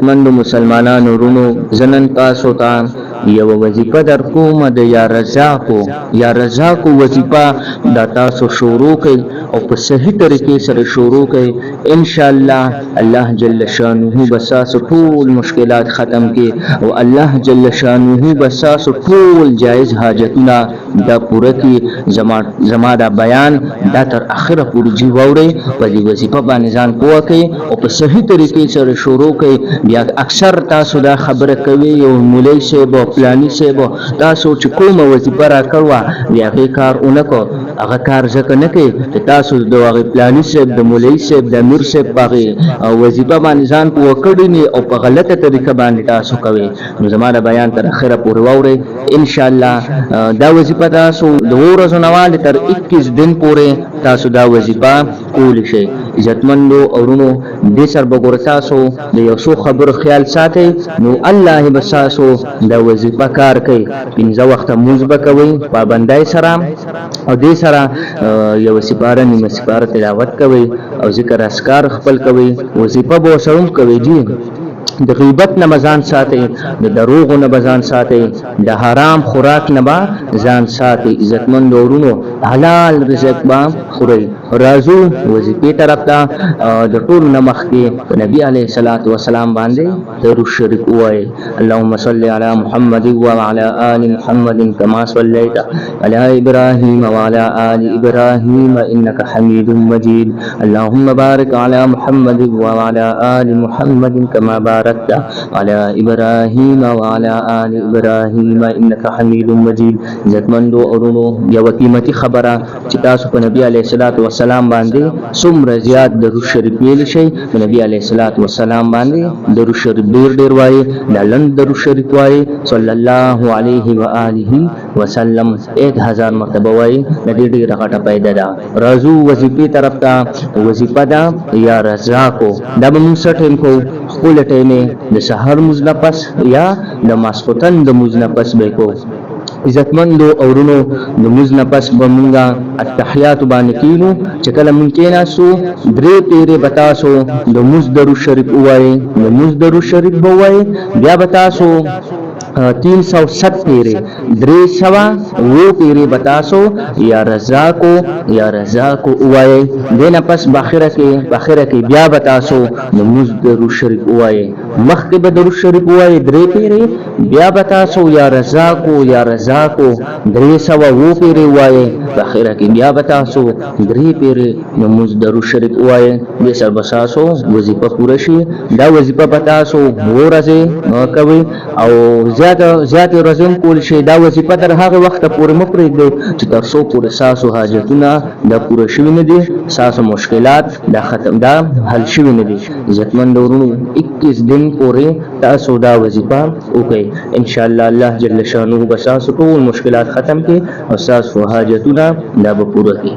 मंद मुसलमानान ورونو زنن تاسو ته یو وظیفه در کوم د یا رزاقو وظیفه دا تاسو شروع کړئ او په صحیح طریقې سره شروع کړئ ان شاء الله الله جل شانه بساس ټول مشکلات ختم کړي او الله جل شانه بساس ټول جایز حاجتونه دا پوره کړي. زما دا بیان دا تر اخره پورې جی ووري په دې وظیفه باندې ځان پوه کړئ او په صحیح طریقې سره شروع کړئ. بیا اکثر تاسو دا خبره کوي یو مولوی صاحب او پلانی صاحب تاسو چې کومه وظیفه را کړوا بیا هغه کار اونکو هغه کار ځکه نه کوي چې تاسو د هغه پلانی صاحب د مولوی صاحب د امیر صاحب باغې وظیفه باندې ځان پوه کړی نه او په غلطه طریقه باندې تاسو کوي. نو زموږ بیان تر اخره پورې واورئ ان شاء الله. دا وظیفه تاسو د ورځو نواله تر 21 دن پورې تاسو دا وظیفه کول شي. عزتمندو اورونو دې سر بګور تاسو د یو څو خبرو خیال ساتي نو الله بساسو دا وظیفه کار کوي. پنځه وخت موږ بکوي پابندای سره او دې سره یو سپاره نیمه سپاره تلاوت کوي او ذکر اسکار خپل کوي وظیفه به سره کوي. جی د غیبت نه ځان ساتي د دروغ نه ځان ساتي د حرام خوراک نه ځان ساتي. عزتمند ورونو حلال رزق با خوري رازو وظیفه طرف ته د ټول نمخ کې نبی عليه الصلاه والسلام باندې درود شریف وایي. اللهم صل على محمد وعلى ال محمد كما صليت على ابراهيم وعلى ال ابراهيم انك حميد مجيد. اللهم بارك على محمد وعلى ال محمد كما باركت على ابراهيم وعلى ال ابراهيم انك حميد مجيد. عزتمندو اورونو یو قیمتي خبره چې تاسو په نبی عليه الصلاه والسلام باندې څومره زیات درود شریف ویل شي نبی عليه الصلاه والسلام باندې درود شریف ډیر وایي لن درود شریف وایي صلی الله علیه و آله وسلم 1000 مرتبه وایي ندی ډیر غټه پیدا ده. رازو وظیفه طرف ته وظیفه دا یا رزاقو دا به موږ ټیم کو خپل ټیم د سحر مزنفس یا د ماسختن د مزنفس به کو. عزتمندو اورونو د مزنفس بمونګه التحیات باندې کینو چې کله ممکن اسو درې پیره بتاسو د مزدر شریف وای د مزدر شریف بوای بیا بتاسو 307 پیره درې سوا و پیره بتاسو یا رزاقو وای دینه پس باخره کې بیا بتاسو د مزدر شریف وای مخکې به درود شریف وای درې پیره بیا بتاسو یا رزاقو درې سوا و پیره وای باخره کې بیا بتاسو درې پیره د مزدر شریف وای دې سر بساسو وظیفه پوره شي. دا وظیفه بتاسو ورځه کوي او زیات رزم کول شي. دا وظیفه تر هغه وخت پورې مپرېږدئ چې تر څو پورې ساسو حاجتونه دا پوره شوي نه دي ساسو مشکلات دا ختم دا حل شوي نه دي. عزتمند ورونو 21 دن پورې تاسو دا وظیفه وکړئ ان شاء الله. الله جل شانه به ساسو ټول مشکلات ختم کړي او ساسو حاجتونه دا به پوره کړي.